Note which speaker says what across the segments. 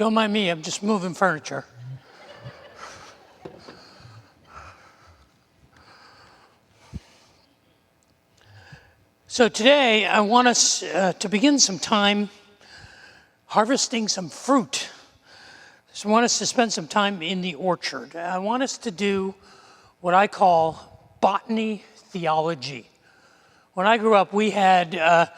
Speaker 1: Don't mind me, I'm just moving furniture. So today, I want us to begin some time harvesting some fruit. So I want us to spend some time in the orchard. I want us to do what I call botany theology. When I grew up, we had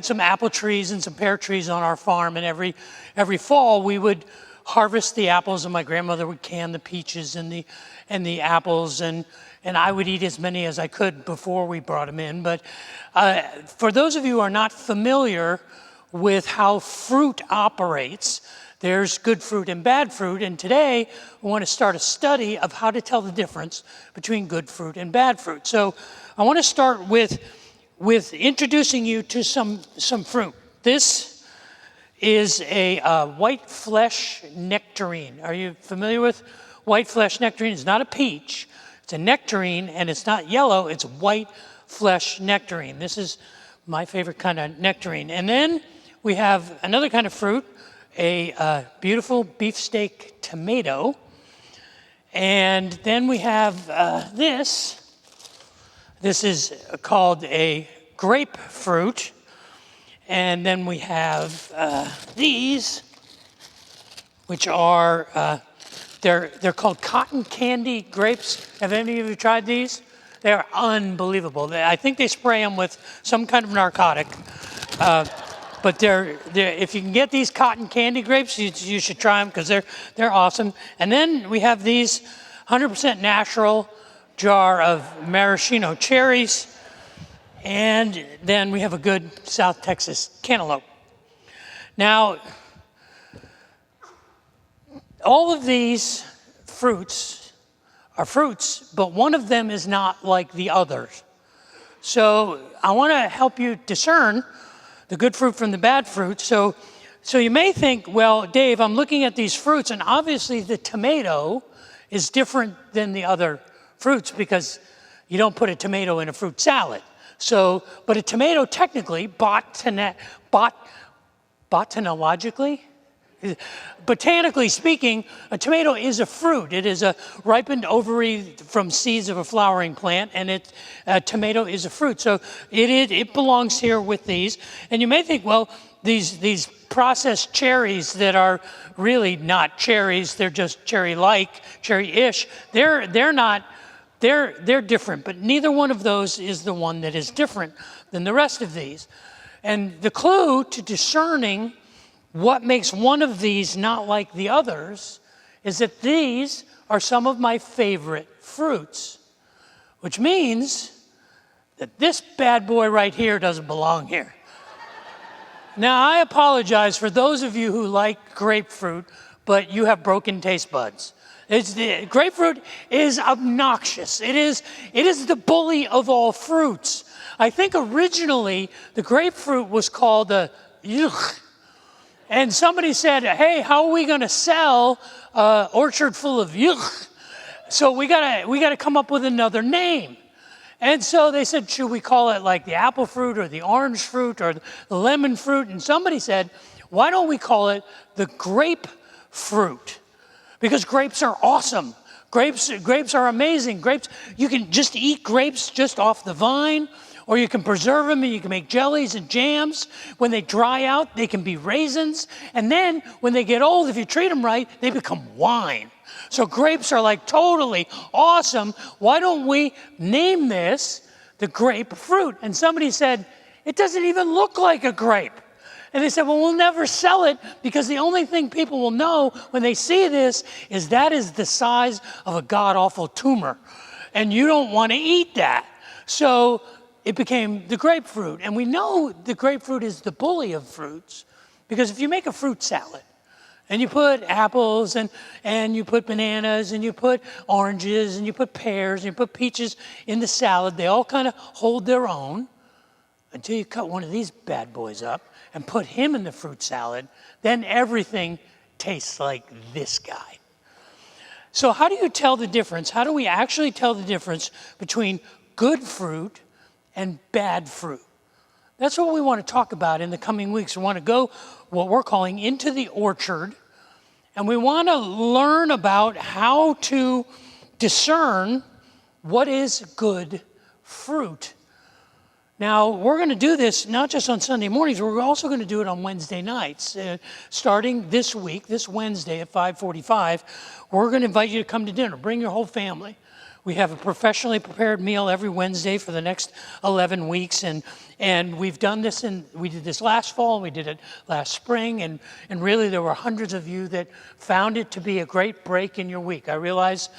Speaker 1: some apple trees and some pear trees on our farm, and every fall we would harvest the apples, and my grandmother would can the peaches and the apples, and I would eat as many as I could before we brought them in. But for those of you who are not familiar with how fruit operates, there's good fruit and bad fruit, and today we want to start a study of how to tell the difference between good fruit and bad fruit. So I want to start with introducing you to some fruit. This is a white flesh nectarine. Are you familiar with white flesh nectarine? It's not a peach. It's a nectarine, and it's not yellow. It's white flesh nectarine. This is my favorite kind of nectarine. And then we have another kind of fruit, a beautiful beefsteak tomato. And then we have this. This is called a grapefruit. And then we have these, which are, they're called cotton candy grapes. Have any of you tried these? They're unbelievable. I think they spray them with some kind of narcotic. But if you can get these cotton candy grapes, you should try them because they're awesome. And then we have these 100% natural jar of maraschino cherries, and then we have a good South Texas cantaloupe. Now, all of these fruits are fruits, but one of them is not like the others. So I want to help you discern the good fruit from the bad fruit. So you may think, well, Dave, I'm looking at these fruits, and obviously the tomato is different than the other fruits because you don't put a tomato in a fruit salad. But a tomato technically, botanically speaking, a tomato is a fruit. It is a ripened ovary from seeds of a flowering plant, and a tomato is a fruit. So it belongs here with these. And you may think, well, these processed cherries that are really not cherries, they're just cherry-like, cherry-ish. They're different, but neither one of those is the one that is different than the rest of these. And the clue to discerning what makes one of these not like the others is that these are some of my favorite fruits, which means that this bad boy right here doesn't belong here. Now, I apologize for those of you who like grapefruit, but you have broken taste buds. Grapefruit is obnoxious. It is the bully of all fruits. I think originally the grapefruit was called a yuck. And somebody said, hey, how are we going to sell an orchard full of yuck? So we gotta come up with another name. And so they said, should we call it like the apple fruit or the orange fruit or the lemon fruit? And somebody said, why don't we call it the grapefruit? Because grapes are awesome. Grapes are amazing. Grapes, you can just eat grapes just off the vine, or you can preserve them and you can make jellies and jams. When they dry out, they can be raisins. And then when they get old, if you treat them right, they become wine. So grapes are like totally awesome. Why don't we name this the grapefruit? And somebody said, it doesn't even look like a grape. And they said, well, we'll never sell it because the only thing people will know when they see this is that is the size of a god-awful tumor. And you don't want to eat that. So it became the grapefruit. And we know the grapefruit is the bully of fruits because if you make a fruit salad and you put apples and you put bananas and you put oranges and you put pears and you put peaches in the salad, they all kind of hold their own until you cut one of these bad boys up and put him in the fruit salad, then everything tastes like this guy. So how do you tell the difference? How do we actually tell the difference between good fruit and bad fruit? That's what we want to talk about in the coming weeks. We want to go what we're calling into the orchard And we want to learn about how to discern what is good fruit. Now, we're going to do this not just on Sunday mornings, we're also going to do it on Wednesday nights. Starting this week, this Wednesday at 5:45, we're going to invite you to come to dinner. Bring your whole family. We have a professionally prepared meal every Wednesday for the next 11 weeks, and we've done this, we did this last fall, we did it last spring, and really there were hundreds of you that found it to be a great break in your week. I realize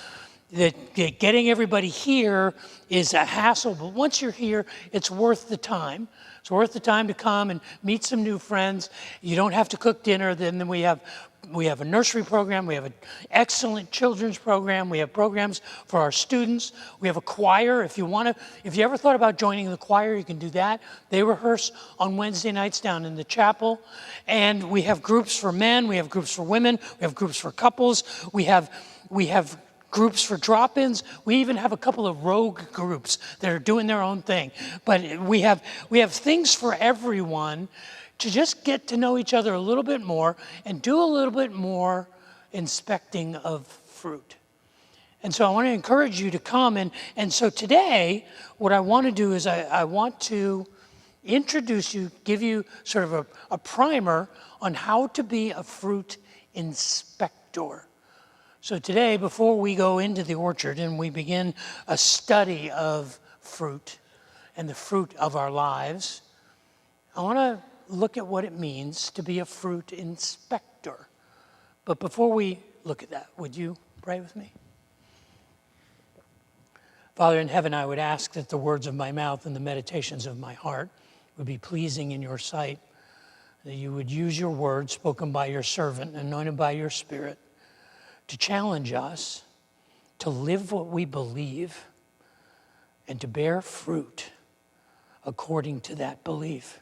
Speaker 1: that getting everybody here is a hassle, but once you're here, it's worth the time. It's worth the time to come and meet some new friends. You don't have to cook dinner. Then we have a nursery program. We have an excellent children's program. We have programs for our students. We have a choir. If you ever thought about joining the choir, you can do that. They rehearse on Wednesday nights down in the chapel. And we have groups for men. We have groups for women. We have groups for couples. We have groups for drop-ins. We even have a couple of rogue groups that are doing their own thing. But we have things for everyone to just get to know each other a little bit more and do a little bit more inspecting of fruit. And so I want to encourage you to come. And so today, what I want to do is I want to introduce you, give you sort of a primer on how to be a fruit inspector. So today, before we go into the orchard and we begin a study of fruit and the fruit of our lives, I want to look at what it means to be a fruit inspector. But before we look at that, would you pray with me? Father in heaven, I would ask that the words of my mouth and the meditations of my heart would be pleasing in your sight, that you would use your word spoken by your servant, anointed by your Spirit, to challenge us to live what we believe and to bear fruit according to that belief.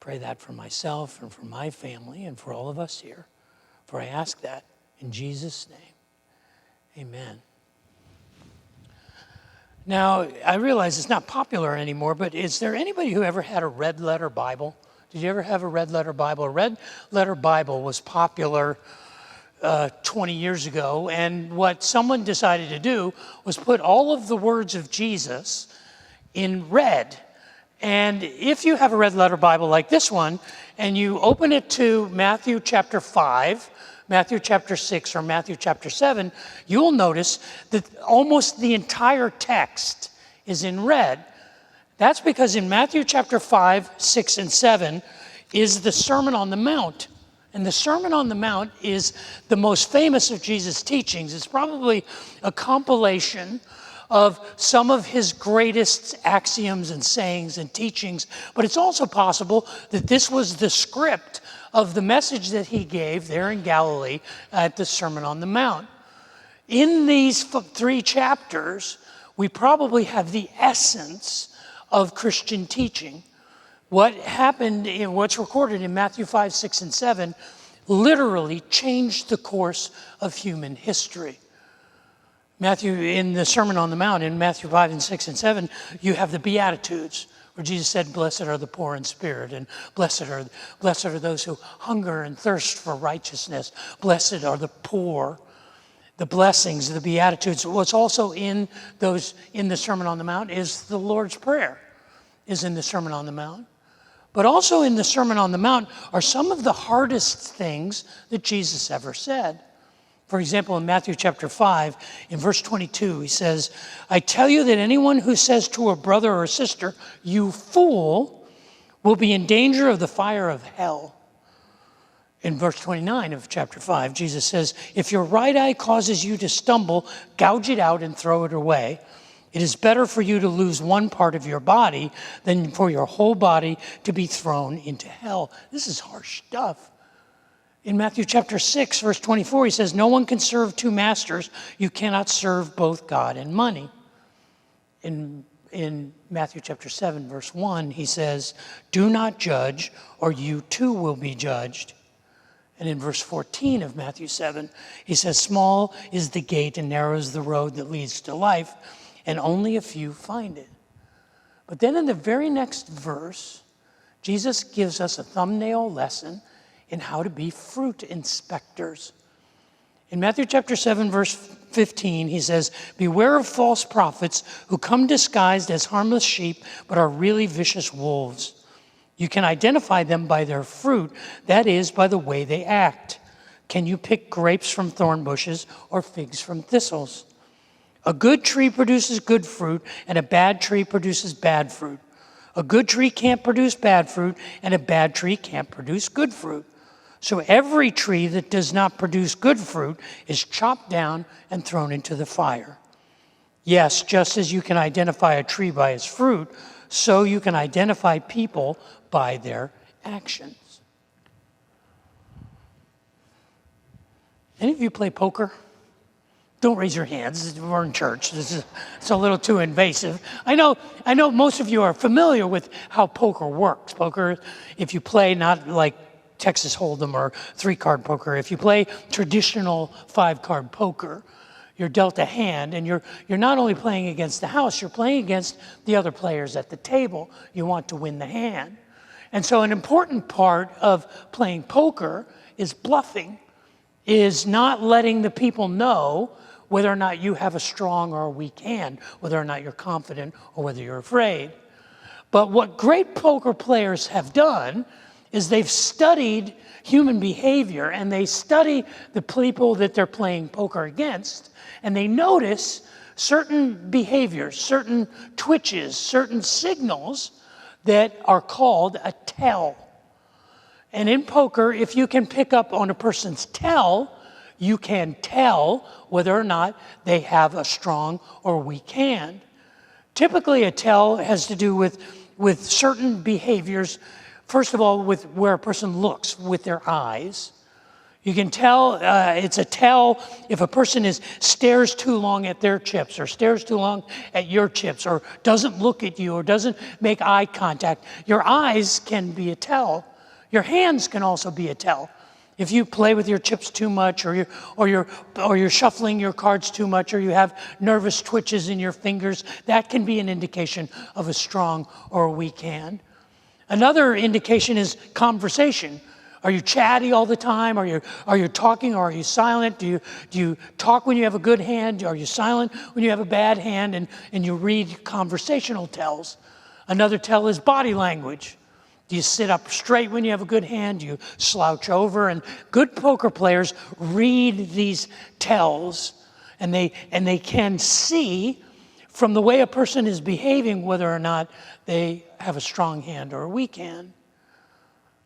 Speaker 1: Pray that for myself and for my family and for all of us here. For I ask that in Jesus' name. Amen. Now, I realize it's not popular anymore, but is there anybody who ever had a red letter Bible? Did you ever have a red letter Bible? A red letter Bible was popular 20 years ago, and what someone decided to do was put all of the words of Jesus in red. And if you have a red letter Bible like this one, and you open it to Matthew chapter 5, Matthew chapter 6, or Matthew chapter 7, you'll notice that almost the entire text is in red. That's because in Matthew chapter 5, 6, and 7 is the Sermon on the Mount. And the Sermon on the Mount is the most famous of Jesus' teachings. It's probably a compilation of some of his greatest axioms and sayings and teachings, but it's also possible that this was the script of the message that he gave there in Galilee at the Sermon on the Mount. In these 3 chapters, we probably have the essence of Christian teaching. What happened in what's recorded in Matthew 5, 6, and 7 literally changed the course of human history. Matthew, in the Sermon on the Mount, in Matthew 5 and 6 and 7, you have the Beatitudes, where Jesus said, "Blessed are the poor in spirit, and blessed are those who hunger and thirst for righteousness. Blessed are the poor." The blessings, the Beatitudes. What's also in the Sermon on the Mount is the Lord's Prayer, is in the Sermon on the Mount. But also in the Sermon on the Mount are some of the hardest things that Jesus ever said. For example, in Matthew chapter 5, in verse 22, he says, "I tell you that anyone who says to a brother or sister, 'You fool,' will be in danger of the fire of hell." In verse 29 of chapter 5, Jesus says, "If your right eye causes you to stumble, gouge it out and throw it away. It is better for you to lose one part of your body than for your whole body to be thrown into hell." This is harsh stuff. In Matthew chapter 6, verse 24, he says, "No one can serve 2 masters. You cannot serve both God and money." In Matthew chapter 7, verse 1, he says, "Do not judge, or you too will be judged." And in verse 14 of Matthew 7, he says, "Small is the gate and narrow is the road that leads to life, and only a few find it." But then in the very next verse, Jesus gives us a thumbnail lesson in how to be fruit inspectors. In Matthew chapter 7, verse 15, he says, "Beware of false prophets who come disguised as harmless sheep, but are really vicious wolves. You can identify them by their fruit, that is, by the way they act. Can you pick grapes from thorn bushes or figs from thistles? A good tree produces good fruit, and a bad tree produces bad fruit. A good tree can't produce bad fruit, and a bad tree can't produce good fruit. So every tree that does not produce good fruit is chopped down and thrown into the fire. Yes, just as you can identify a tree by its fruit, so you can identify people by their actions." Any of you play poker? Don't raise your hands. We're in church. It's a little too invasive. I know most of you are familiar with how poker works. Poker, if you play not like Texas Hold'em or 3-card poker, if you play traditional 5-card poker, you're dealt a hand, and you're not only playing against the house, you're playing against the other players at the table. You want to win the hand. And so an important part of playing poker is bluffing, is not letting the people know whether or not you have a strong or a weak hand, whether or not you're confident or whether you're afraid. But what great poker players have done is they've studied human behavior, and they study the people that they're playing poker against, and they notice certain behaviors, certain twitches, certain signals that are called a tell. And in poker, if you can pick up on a person's tell, you can tell whether or not they have a strong or weak hand. Typically, a tell has to do with certain behaviors. First of all, with where a person looks with their eyes. You can tell, it's a tell if a person stares too long at their chips, or stares too long at your chips, or doesn't look at you, or doesn't make eye contact. Your eyes can be a tell. Your hands can also be a tell. If you play with your chips too much, or you're shuffling your cards too much, or you have nervous twitches in your fingers, that can be an indication of a strong or a weak hand. Another indication is conversation. Are you chatty all the time? Are you talking, or are you silent? Do you talk when you have a good hand? Are you silent when you have a bad hand? And you read conversational tells. Another tell is body language. Do you sit up straight when you have a good hand? Do you slouch over? And good poker players read these tells, and they can see from the way a person is behaving whether or not they have a strong hand or a weak hand.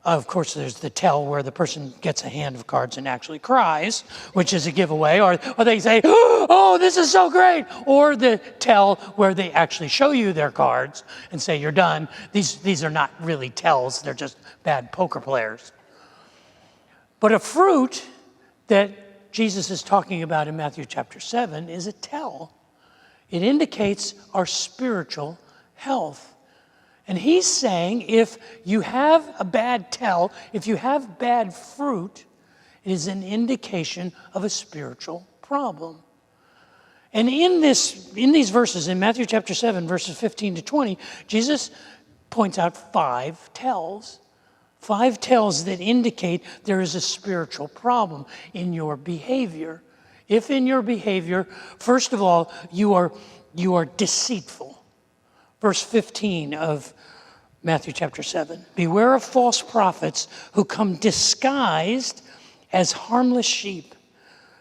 Speaker 1: Of course, there's the tell where the person gets a hand of cards and actually cries, which is a giveaway, or they say, "Oh, this is so great," or the tell where they actually show you their cards and say, "You're done." These are not really tells, they're just bad poker players. But a fruit that Jesus is talking about in Matthew chapter 7 is a tell. It indicates our spiritual health. And he's saying if you have a bad tell, if you have bad fruit, it is an indication of a spiritual problem. And in these verses, in Matthew chapter 7, verses 15 to 20, Jesus points out 5 tells. 5 tells that indicate there is a spiritual problem in your behavior. If in your behavior, first of all, you are deceitful. Verse 15 of Matthew chapter 7. "Beware of false prophets who come disguised as harmless sheep,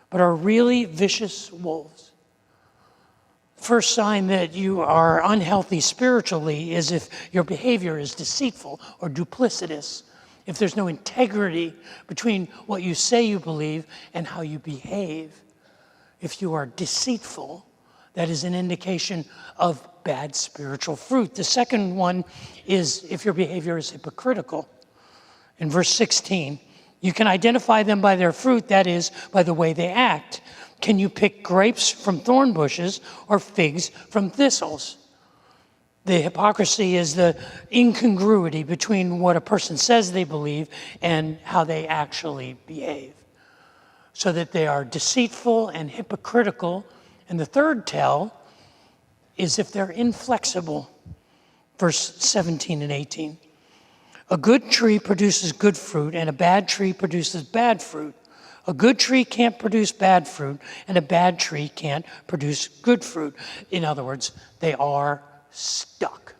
Speaker 1: but are really vicious wolves." First sign that you are unhealthy spiritually is if your behavior is deceitful or duplicitous. If there's no integrity between what you say you believe and how you behave. If you are deceitful, that is an indication of bad spiritual fruit. The second one is if your behavior is hypocritical. In verse 16, you can identify them by their fruit, that is, by the way they act. Can you pick grapes from thorn bushes or figs from thistles? The hypocrisy is the incongruity between what a person says they believe and how they actually behave. So that they are deceitful and hypocritical. And the third tell is if they're inflexible. Verse 17 and 18. A good tree produces good fruit, and a bad tree produces bad fruit. A good tree can't produce bad fruit, and a bad tree can't produce good fruit. In other words, they are stuck.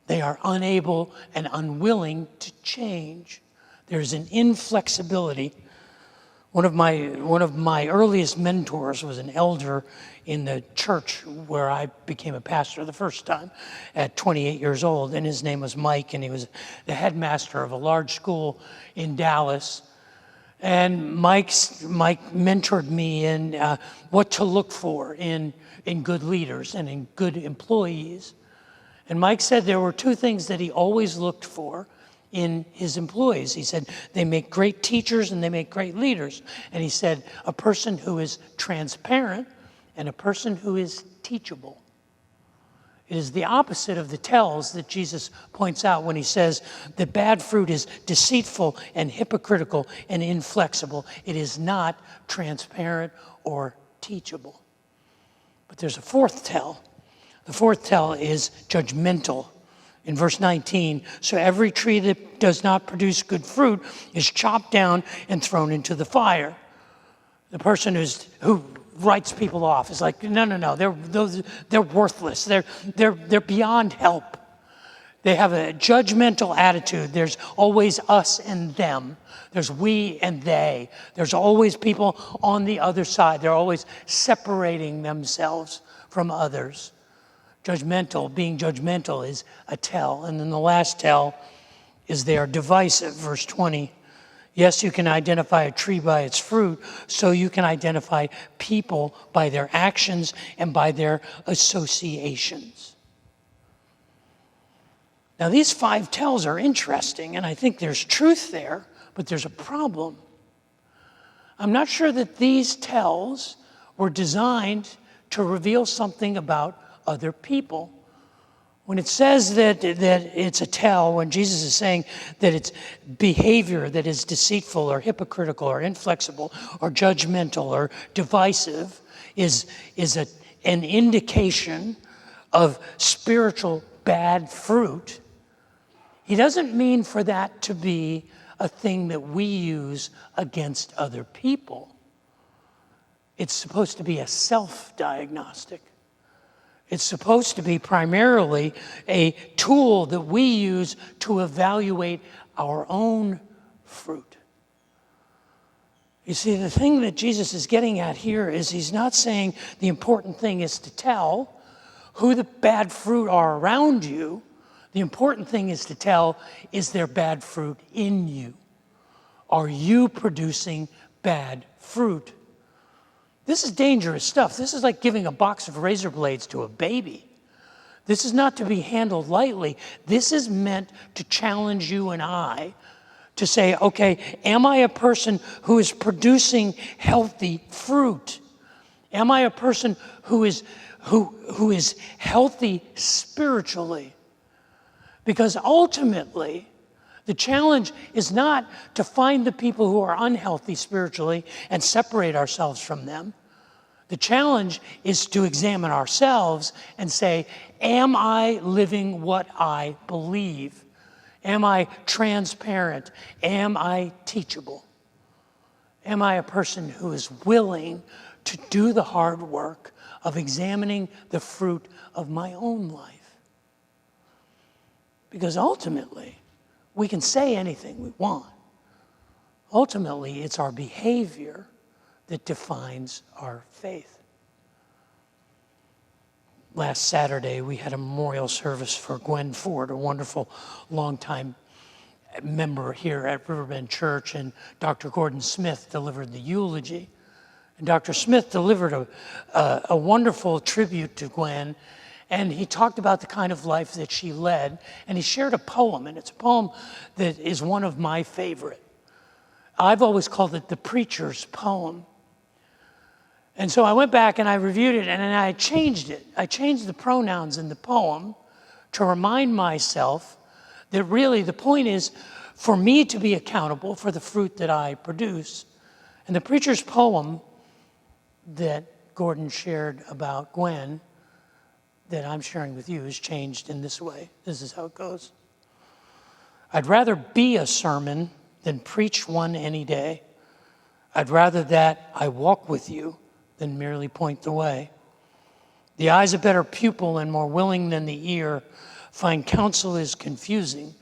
Speaker 1: They are unable and unwilling to change. There's an inflexibility. One of my earliest mentors was an elder in the church where I became a pastor the first time at 28 years old, and his name was Mike, and he was the headmaster of a large school in Dallas. And Mike mentored me in what to look for in good leaders and in good employees. And Mike said there were two things that he always looked for in his employees. He said, they make great teachers and they make great leaders. And he said, a person who is transparent and a person who is teachable. It is the opposite of the tells that Jesus points out when he says that bad fruit is deceitful and hypocritical and inflexible. It is not transparent or teachable. But there's a fourth tell. The fourth tell is judgmental. In verse 19, so every tree that does not produce good fruit is chopped down and thrown into the fire. The person who writes people off is like, no, they're worthless. They're beyond help. They have a judgmental attitude. There's always us and them. There's we and they. There's always people on the other side. They're always separating themselves from others. Being judgmental is a tell. And then the last tell is they are divisive. Verse 20. Yes, you can identify a tree by its fruit, so you can identify people by their actions and by their associations. Now, these 5 tells are interesting, and I think there's truth there, but there's a problem. I'm not sure that these tells were designed to reveal something about other people. When it says that it's a tell, when Jesus is saying that it's behavior that is deceitful or hypocritical or inflexible or judgmental or divisive, is an indication of spiritual bad fruit, he doesn't mean for that to be a thing that we use against other people. It's supposed to be a self-diagnostic. It's supposed to be primarily a tool that we use to evaluate our own fruit. You see, the thing that Jesus is getting at here is he's not saying the important thing is to tell who the bad fruit are around you. The important thing is to tell, is there bad fruit in you? Are you producing bad fruit? This is dangerous stuff. This is like giving a box of razor blades to a baby. This is not to be handled lightly. This is meant to challenge you and I to say, okay, am I a person who is producing healthy fruit? Am I a person who is healthy spiritually? Because ultimately, the challenge is not to find the people who are unhealthy spiritually and separate ourselves from them. The challenge is to examine ourselves and say, am I living what I believe? Am I transparent? Am I teachable? Am I a person who is willing to do the hard work of examining the fruit of my own life? Because ultimately, we can say anything we want. Ultimately, it's our behavior that defines our faith. Last Saturday, we had a memorial service for Gwen Ford, a wonderful longtime member here at Riverbend Church, and Dr. Gordon Smith delivered the eulogy. And Dr. Smith delivered a wonderful tribute to Gwen, and he talked about the kind of life that she led, and he shared a poem, and it's a poem that is one of my favorite. I've always called it the preacher's poem. And so I went back and I reviewed it, and then I changed it. I changed the pronouns in the poem to remind myself that really the point is for me to be accountable for the fruit that I produce. And the preacher's poem that Gordon shared about Gwen, that I'm sharing with you, is changed in this way. This is how it goes. I'd rather be a sermon than preach one any day. I'd rather that I walk with you than merely point the way. The eye's a better pupil and more willing than the ear. Fine counsel is confusing,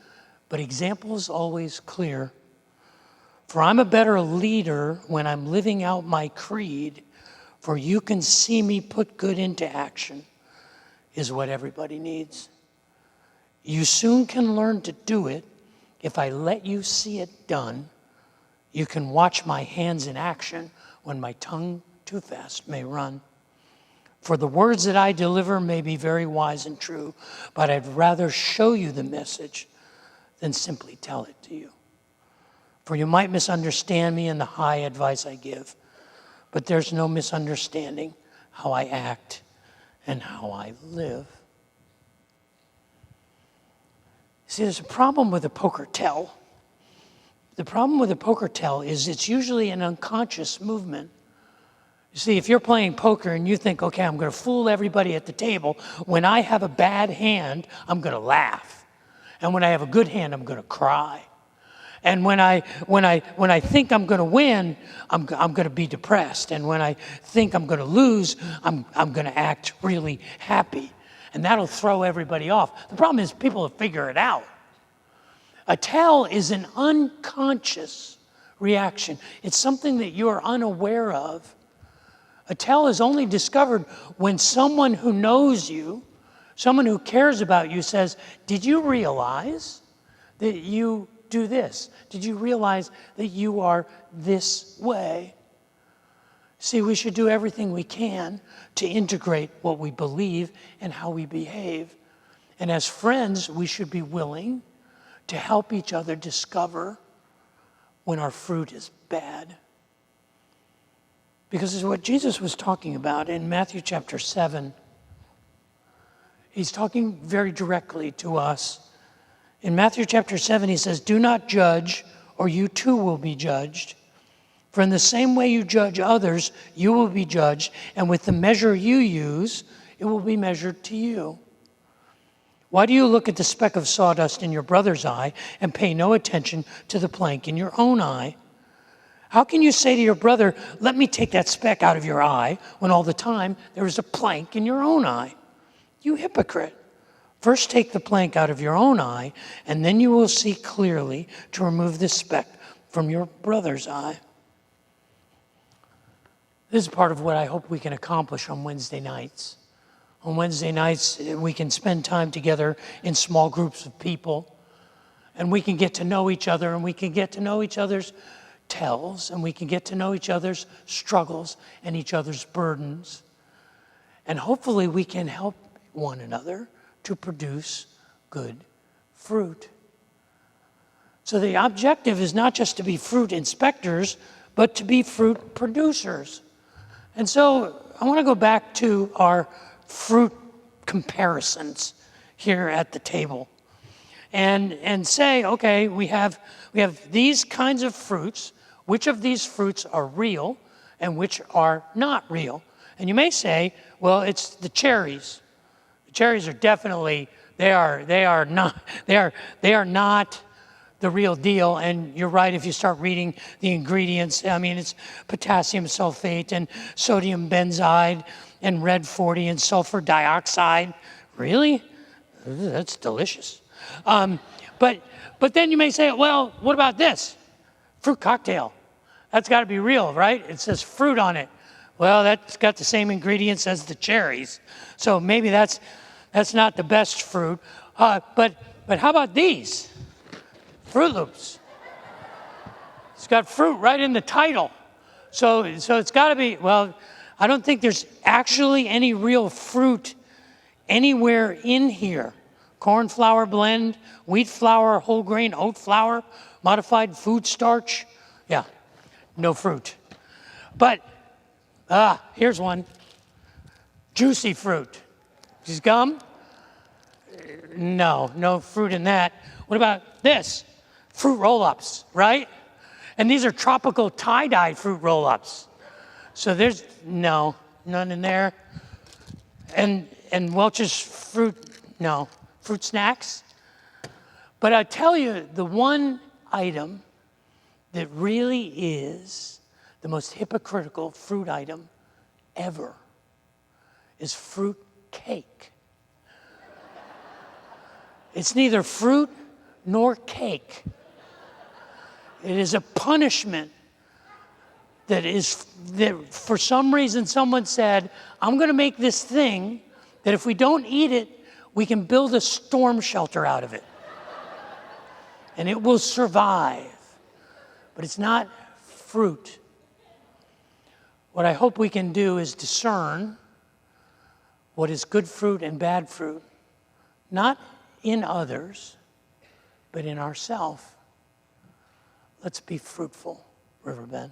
Speaker 1: but example is always clear. For I'm a better leader when I'm living out my creed, for you can see me put good into action, is what everybody needs. You soon can learn to do it if I let you see it done. You can watch my hands in action when my tongue too fast may run. For the words that I deliver may be very wise and true, but I'd rather show you the message than simply tell it to you. For you might misunderstand me in the high advice I give, but there's no misunderstanding how I act and how I live. See, there's a problem with a poker tell. The problem with a poker tell is it's usually an unconscious movement. You see, if you're playing poker and you think, okay, I'm going to fool everybody at the table, when I have a bad hand, I'm going to laugh. And when I have a good hand, I'm going to cry. And when I think I'm going to win, I'm going to be depressed. And when I think I'm going to lose, I'm going to act really happy. And that'll throw everybody off. The problem is people will figure it out. A tell is an unconscious reaction. It's something that you're unaware of. A tell is only discovered when someone who knows you, someone who cares about you says, did you realize that you do this? Did you realize that you are this way? See, we should do everything we can to integrate what we believe and how we behave. And as friends, we should be willing to help each other discover when our fruit is bad. Because it's what Jesus was talking about in Matthew chapter 7. He's talking very directly to us. In Matthew chapter 7, he says, do not judge, or you too will be judged. For in the same way you judge others, you will be judged, and with the measure you use, it will be measured to you. Why do you look at the speck of sawdust in your brother's eye and pay no attention to the plank in your own eye? How can you say to your brother, let me take that speck out of your eye, when all the time there is a plank in your own eye? You hypocrite. First take the plank out of your own eye, and then you will see clearly to remove the speck from your brother's eye. This is part of what I hope we can accomplish on Wednesday nights. On Wednesday nights, we can spend time together in small groups of people, and we can get to know each other, and we can get to know each other's tells, and we can get to know each other's struggles and each other's burdens. And hopefully we can help one another to produce good fruit. So the objective is not just to be fruit inspectors, but to be fruit producers. And so I want to go back to our fruit comparisons here at the table and say, okay, we have these kinds of fruits. Which of these fruits are real and which are not real? And you may say, well, it's the cherries. The cherries are definitely, they are not the real deal. And you're right, if you start reading the ingredients, I mean, it's potassium sulfate and sodium benzoate and red 40 and sulfur dioxide. Really? That's delicious. But then you may say, well, what about this? Fruit cocktail. That's got to be real, right? It says fruit on it. Well, that's got the same ingredients as the cherries. So maybe that's not the best fruit. But how about these? Fruit Loops. It's got fruit right in the title. So it's got to be, well, I don't think there's actually any real fruit anywhere in here. Corn flour blend, wheat flour, whole grain, oat flour, modified food starch. Yeah, no fruit. But, here's one. Juicy fruit. Is gum? No fruit in that. What about this? Fruit roll-ups, right? And these are tropical tie-dye fruit roll-ups. So there's, none in there. And Welch's fruit, no. Fruit snacks. But I tell you, the one item that really is the most hypocritical fruit item ever is fruit cake. It's neither fruit nor cake. It is a punishment that for some reason someone said, I'm going to make this thing that if we don't eat it, we can build a storm shelter out of it. And it will survive. But it's not fruit. What I hope we can do is discern what is good fruit and bad fruit, not in others, but in ourselves. Let's be fruitful, Riverbend.